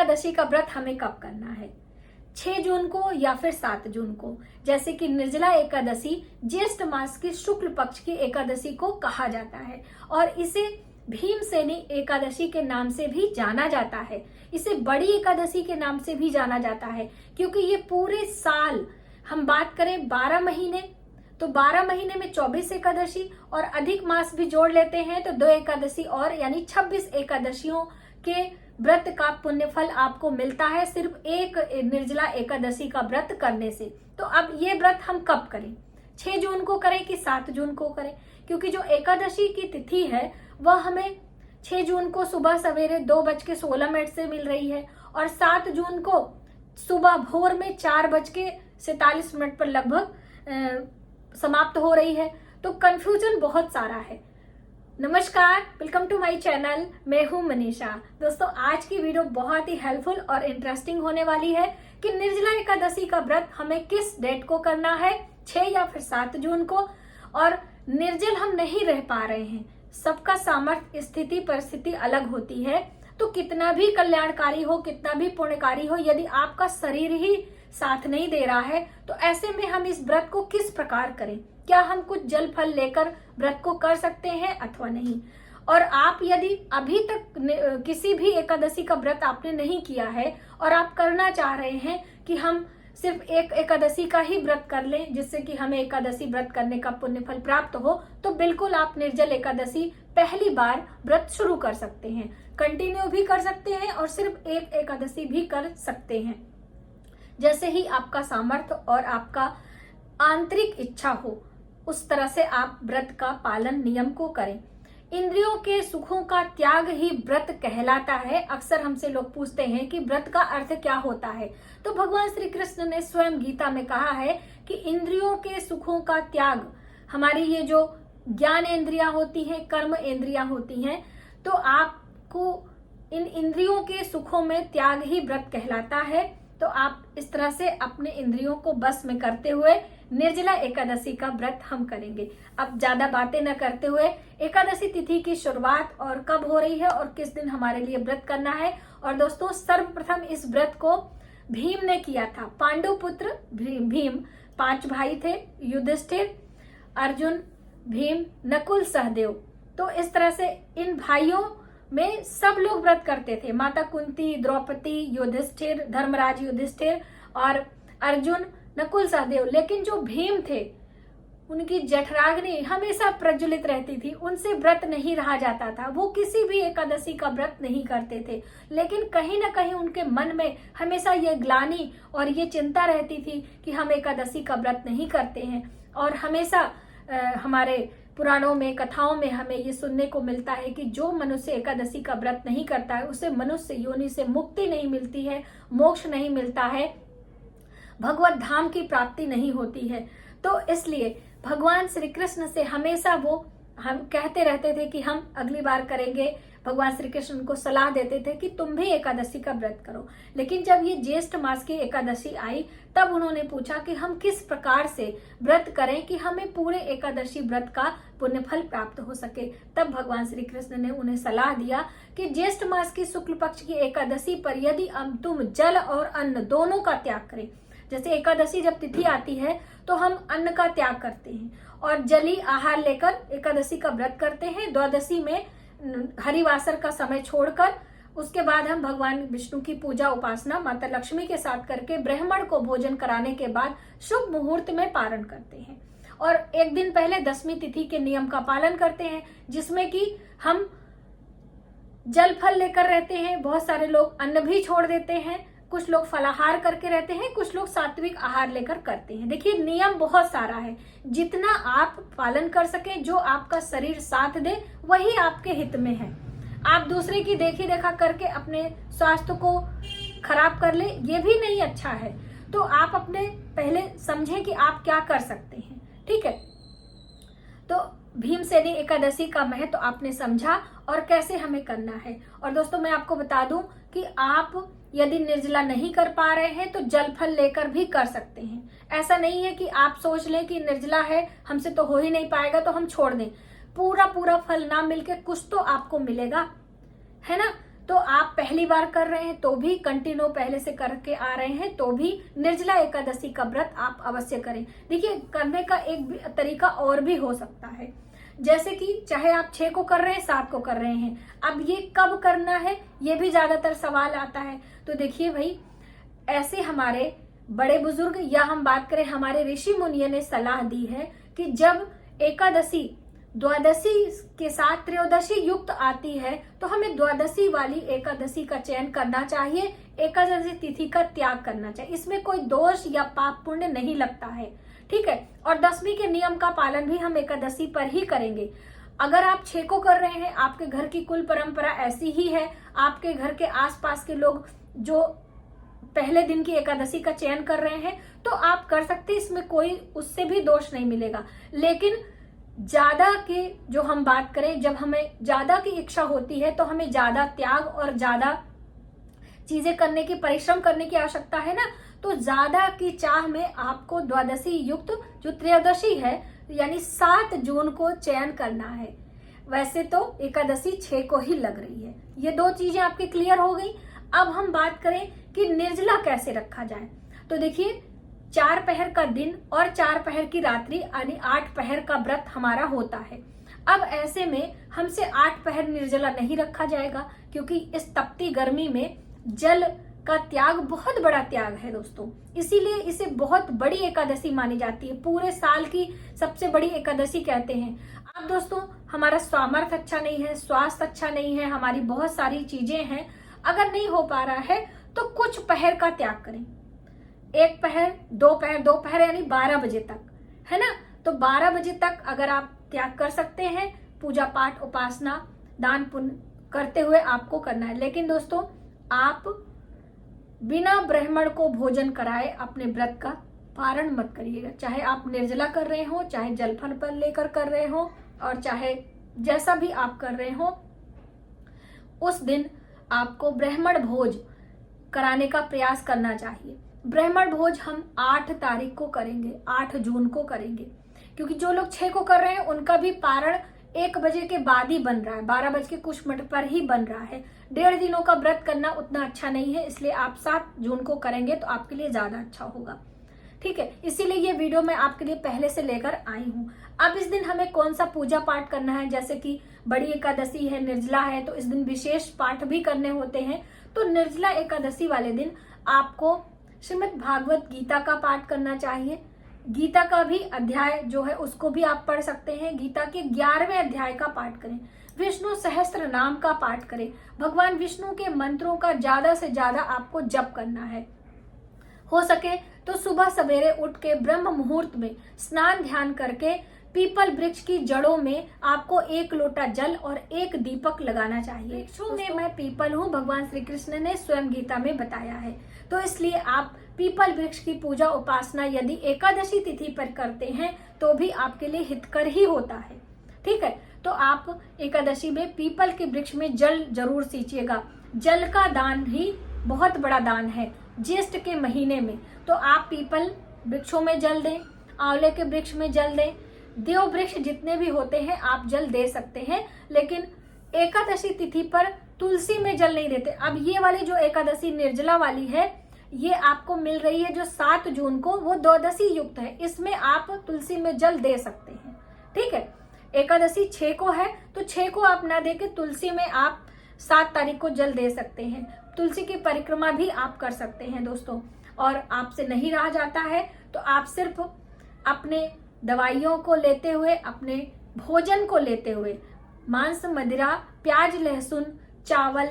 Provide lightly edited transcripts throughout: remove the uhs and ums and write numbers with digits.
एकादशी का व्रत हमें कब करना है, 6 जून को या फिर 7 जून को। जैसे कि निर्जला एकादशी ज्येष्ठ मास की शुक्ल पक्ष की एकादशी को कहा जाता है और इसे भीमसेनी एकादशी के नाम से भी जाना जाता है। इसे बड़ी एकादशी के नाम से भी जाना जाता है क्योंकि ये पूरे साल, हम बात करें 12 महीने, तो 12 महीने में 24 एकादशी और अधिक मास भी जोड़ लेते हैं तो 2 एकादशी और, यानी 26 एकादशियों के व्रत का पुण्य फल आपको मिलता है सिर्फ एक निर्जला एकादशी का व्रत करने से। तो अब ये व्रत हम कब करें, 6 जून को करें कि 7 जून को करें? क्योंकि जो एकादशी की तिथि है वह हमें 6 जून को सुबह सवेरे 2:16 से मिल रही है और 7 जून को सुबह भोर में 4:47 पर लगभग समाप्त हो रही है। तो कंफ्यूजन बहुत सारा है। नमस्कार, वेलकम टू माय चैनल, मैं हूं मनीषा। दोस्तों, आज की वीडियो बहुत ही हेल्पफुल और इंटरेस्टिंग होने वाली है कि निर्जला एकादशी का व्रत हमें किस डेट को करना है, 6 या फिर 7 जून को। और निर्जल हम नहीं रह पा रहे हैं, सबका सामर्थ्य, स्थिति, परिस्थिति अलग होती है। तो कितना भी कल्याणकारी हो, कितना भी पुण्यकारी हो, यदि आपका शरीर ही साथ नहीं दे रहा है तो ऐसे में हम इस व्रत को किस प्रकार करें? क्या हम कुछ जल फल लेकर व्रत को कर सकते हैं अथवा नहीं? और आप यदि अभी तक किसी भी एकादशी का व्रत आपने नहीं किया है और आप करना चाह रहे हैं कि हम सिर्फ एक एकादशी का ही व्रत कर लें जिससे कि हमें एकादशी व्रत करने का पुण्य फल प्राप्त हो, तो बिल्कुल आप निर्जल एकादशी पहली बार व्रत शुरू कर सकते हैं, कंटिन्यू भी कर सकते हैं और सिर्फ एक एकादशी भी कर सकते हैं। जैसे ही आपका सामर्थ्य और आपका आंतरिक इच्छा हो उस तरह से आप व्रत का पालन, नियम को करें। इंद्रियों के सुखों का त्याग ही व्रत कहलाता है। अक्सर हमसे लोग पूछते हैं कि व्रत का अर्थ क्या होता है, तो भगवान श्री कृष्ण ने स्वयं गीता में कहा है कि इंद्रियों के सुखों का त्याग, हमारी ये जो ज्ञान इंद्रियां होती हैं, कर्म इंद्रियां होती हैं, तो आपको इन इंद्रियों के सुखों में त्याग ही व्रत कहलाता है। तो आप इस तरह से अपने इंद्रियों को बस में करते हुए निर्जला एकादशी का व्रत हम करेंगे। अब ज्यादा बातें न करते हुए एकादशी तिथि की शुरुआत और कब हो रही है और किस दिन हमारे लिए व्रत करना है। और दोस्तों, सर्वप्रथम इस व्रत को भीम ने किया था। पांडु पुत्र भीम, 5 भाई थे, युधिष्ठिर, अर्जुन, भीम, नकुल, सहदेव। तो इस तरह से इन भाइयों में सब लोग व्रत करते थे। माता कुंती, द्रौपदी, युधिष्ठिर, धर्मराज युधिष्ठिर और अर्जुन, नकुल, सहदेव। लेकिन जो भीम थे, उनकी जठराग्नि हमेशा प्रज्वलित रहती थी, उनसे व्रत नहीं रहा जाता था। वो किसी भी एकादशी का व्रत नहीं करते थे, लेकिन कहीं ना कहीं उनके मन में हमेशा ये ग्लानि और ये चिंता रहती थी कि हम एकादशी का व्रत नहीं करते हैं। और हमेशा हमारे पुराणों में, कथाओं में हमें ये सुनने को मिलता है कि जो मनुष्य एकादशी का व्रत नहीं करता है उसे मनुष्य योनि से मुक्ति नहीं मिलती है, मोक्ष नहीं मिलता है, भगवत धाम की प्राप्ति नहीं होती है। तो इसलिए भगवान श्री कृष्ण से हमेशा वो हम कहते रहते थे कि हम अगली बार करेंगे। भगवान श्री कृष्ण उनको सलाह देते थे कि तुम भी एकादशी का व्रत करो। लेकिन जब ये ज्येष्ठ मास की एकादशी आई तब उन्होंने पूछा कि हम किस प्रकार से व्रत करें कि हमें पूरे एकादशी व्रत का पुण्य फल प्राप्त हो सके। तब भगवान श्री कृष्ण ने उन्हें सलाह दिया कि ज्येष्ठ मास की शुक्ल पक्ष की एकादशी पर यदि तुम जल और अन्न दोनों का त्याग करें, जैसे एकादशी जब तिथि आती है तो हम अन्न का त्याग करते हैं और जली आहार लेकर एकादशी का व्रत करते हैं। द्वादशी में हरिवासर का समय छोड़कर उसके बाद हम भगवान विष्णु की पूजा, उपासना माता लक्ष्मी के साथ करके ब्राह्मण को भोजन कराने के बाद शुभ मुहूर्त में पारण करते हैं। और एक दिन पहले 10वीं तिथि के नियम का पालन करते हैं जिसमें कि हम जल फल लेकर रहते हैं। बहुत सारे लोग अन्न भी छोड़ देते हैं, कुछ लोग फलाहार करके रहते हैं, कुछ लोग सात्विक आहार लेकर करते हैं। देखिए, नियम बहुत सारा है, जितना आप पालन कर सके, जो आपका शरीर साथ दे वही आपके हित में है। आप दूसरे की देखी देखा करके अपने स्वास्थ्य को खराब कर ले, ये भी नहीं अच्छा है। तो आप अपने पहले समझें कि आप क्या कर सकते हैं, ठीक है। तो भीमसेनी एकादशी का महत्व तो आपने समझा और कैसे हमें करना है। और दोस्तों, मैं आपको बता दूं कि आप यदि निर्जला नहीं कर पा रहे हैं तो जल फल लेकर भी कर सकते हैं। ऐसा नहीं है कि आप सोच लें कि निर्जला है, हमसे तो हो ही नहीं पाएगा तो हम छोड़ दें। पूरा पूरा फल ना मिलके कुछ तो आपको मिलेगा, है ना। तो आप पहली बार कर रहे हैं तो भी कंटिन्यू पहले से करके आ रहे हैं तो भी निर्जला एकादशी का व्रत आप अवश्य करें। देखिए, करने का एक तरीका और भी हो सकता है, जैसे कि चाहे आप 6 को कर रहे हैं 7 को कर रहे हैं, अब ये कब करना है ये भी ज्यादातर सवाल आता है। तो देखिए भाई, ऐसे हमारे बड़े बुजुर्ग या हम बात करें हमारे ऋषि मुनियों ने सलाह दी है कि जब एकादशी द्वादशी के साथ त्रयोदशी युक्त आती है तो हमें द्वादशी वाली एकादशी का चयन करना चाहिए, एकादशी तिथि का त्याग करना चाहिए। इसमें कोई दोष या पाप पुण्य नहीं लगता है, ठीक है। और 10वीं के नियम का पालन भी हम एकादशी पर ही करेंगे। अगर आप 6 को कर रहे हैं, आपके घर की कुल परंपरा ऐसी ही है, आपके घर के आसपास के लोग जो पहले दिन की एकादशी का चयन कर रहे हैं तो आप कर सकते हैं, इसमें कोई उससे भी दोष नहीं मिलेगा। लेकिन ज्यादा की जो हम बात करें, जब हमें ज्यादा की इच्छा होती है तो हमें ज्यादा त्याग और ज्यादा चीजें करने की, परिश्रम करने की आवश्यकता है ना, तो ज्यादा की चाह में आपको द्वादशी युक्त जो त्रयोदशी है यानी 7 जून को चयन करना है। वैसे तो एकादशी 6 को ही लग रही है। ये 2 चीजें आपकी क्लियर हो गई। अब हम बात करें कि निर्जला कैसे रखा जाए। तो देखिए, 4 पहर का दिन और 4 पहर की रात्रि यानी 8 पहर का व्रत हमारा होता है। अब ऐसे में हमसे 8 पहर निर्जला नहीं रखा जाएगा, क्योंकि इस तपती गर्मी में जल का त्याग बहुत बड़ा त्याग है दोस्तों, इसीलिए इसे बहुत बड़ी एकादशी मानी जाती है, पूरे साल की सबसे बड़ी एकादशी कहते हैं। अब दोस्तों, हमारा सामर्थ्य अच्छा नहीं है, स्वास्थ्य अच्छा नहीं है, हमारी बहुत सारी चीजें हैं, अगर नहीं हो पा रहा है तो कुछ पहर का त्याग करें। 1 पहर, 2 पहर, 2 पहर यानी 12 बजे तक, है ना। तो 12 बजे तक अगर आप त्याग कर सकते हैं, पूजा पाठ, उपासना, दान पुण्य करते हुए आपको करना है। लेकिन दोस्तों, आप बिना ब्राह्मण को भोजन कराए अपने व्रत का पारण मत करिएगा। चाहे आप निर्जला कर रहे हो, चाहे जलफल पर लेकर कर रहे हो, और चाहे जैसा भी आप कर रहे हो, उस दिन आपको ब्राह्मण भोज कराने का प्रयास करना चाहिए। ब्राह्मण भोज हम 8 तारीख को करेंगे, 8 जून को करेंगे, क्योंकि जो लोग 6 को कर रहे हैं उनका भी पारण 1 बजे के बाद ही बन रहा है, 12 बज के कुछ मिनट पर ही बन रहा है। 1.5 दिनों का व्रत करना उतना अच्छा नहीं है, इसलिए आप 7 जून को करेंगे तो आपके लिए ज्यादा अच्छा होगा, ठीक है। इसीलिए ये वीडियो मैं आपके लिए पहले से लेकर आई हूँ। अब इस दिन हमें कौन सा पूजा पाठ करना है, जैसे कि बड़ी एकादशी है, निर्जला है, तो इस दिन विशेष पाठ भी करने होते हैं। तो निर्जला एकादशी वाले दिन आपको श्रीमद् भागवत गीता का पाठ करना चाहिए। गीता का भी अध्याय जो है उसको भी आप पढ़ सकते हैं। गीता के 11वें अध्याय का पाठ करें, विष्णु सहस्त्र नाम का पाठ करें, भगवान विष्णु के मंत्रों का ज्यादा से ज्यादा आपको जप करना है। हो सके तो सुबह सवेरे उठ के ब्रह्म मुहूर्त में स्नान ध्यान करके पीपल वृक्ष की जड़ों में आपको 1 लोटा जल और 1 दीपक लगाना चाहिए। वृक्षों में मैं पीपल हूँ, भगवान श्री कृष्ण ने स्वयं गीता में बताया है, तो इसलिए आप पीपल वृक्ष की पूजा उपासना यदि एकादशी तिथि पर करते हैं तो भी आपके लिए हितकर ही होता है, ठीक है। तो आप एकादशी में पीपल के वृक्ष में जल जरूर सींचिएगा। जल का दान ही बहुत बड़ा दान है। ज्येष्ठ के महीने में तो आप पीपल वृक्षों में जल दें, आंवले के वृक्ष में जल दें, देव वृक्ष जितने भी होते हैं आप जल दे सकते हैं, लेकिन एकादशी तिथि पर तुलसी में जल नहीं देते। अब ये वाली जो एकादशी निर्जला वाली है ये आपको मिल रही है जो 7 जून को, वो द्वादशी युक्त है, इसमें आप तुलसी में जल दे सकते हैं, ठीक है। एकादशी 6 को है तो 6 को आप ना दे के तुलसी में आप 7 तारीख को जल दे सकते हैं। तुलसी की परिक्रमा भी आप कर सकते हैं दोस्तों। और आपसे नहीं रहा जाता है तो आप सिर्फ अपने दवाइयों को लेते हुए, अपने भोजन को लेते हुए मांस, मदिरा, प्याज, लहसुन, चावल,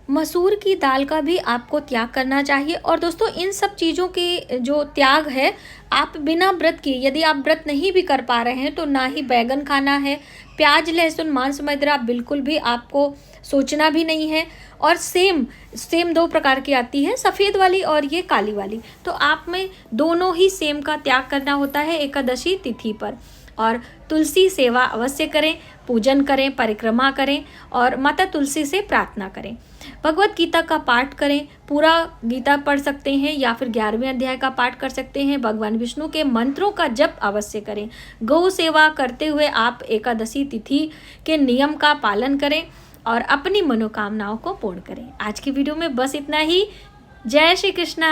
मसूर की दाल का भी आपको त्याग करना चाहिए। और दोस्तों, इन सब चीज़ों की जो त्याग है आप बिना व्रत की, यदि आप व्रत नहीं भी कर पा रहे हैं तो ना ही बैगन खाना है, प्याज, लहसुन, मांस, मदिरा बिल्कुल भी आपको सोचना भी नहीं है। और सेम 2 प्रकार की आती है, सफ़ेद वाली और ये काली वाली, तो आप में दोनों ही सेम का त्याग करना होता है एकादशी तिथि पर। और तुलसी सेवा अवश्य करें, पूजन करें, परिक्रमा करें और माता तुलसी से प्रार्थना करें। भगवत गीता का पाठ करें, पूरा गीता पढ़ सकते हैं या फिर 11वें अध्याय का पाठ कर सकते हैं। भगवान विष्णु के मंत्रों का जप अवश्य करें। गौ सेवा करते हुए आप एकादशी तिथि के नियम का पालन करें और अपनी मनोकामनाओं को पूर्ण करें। आज की वीडियो में बस इतना ही। जय श्री कृष्णा।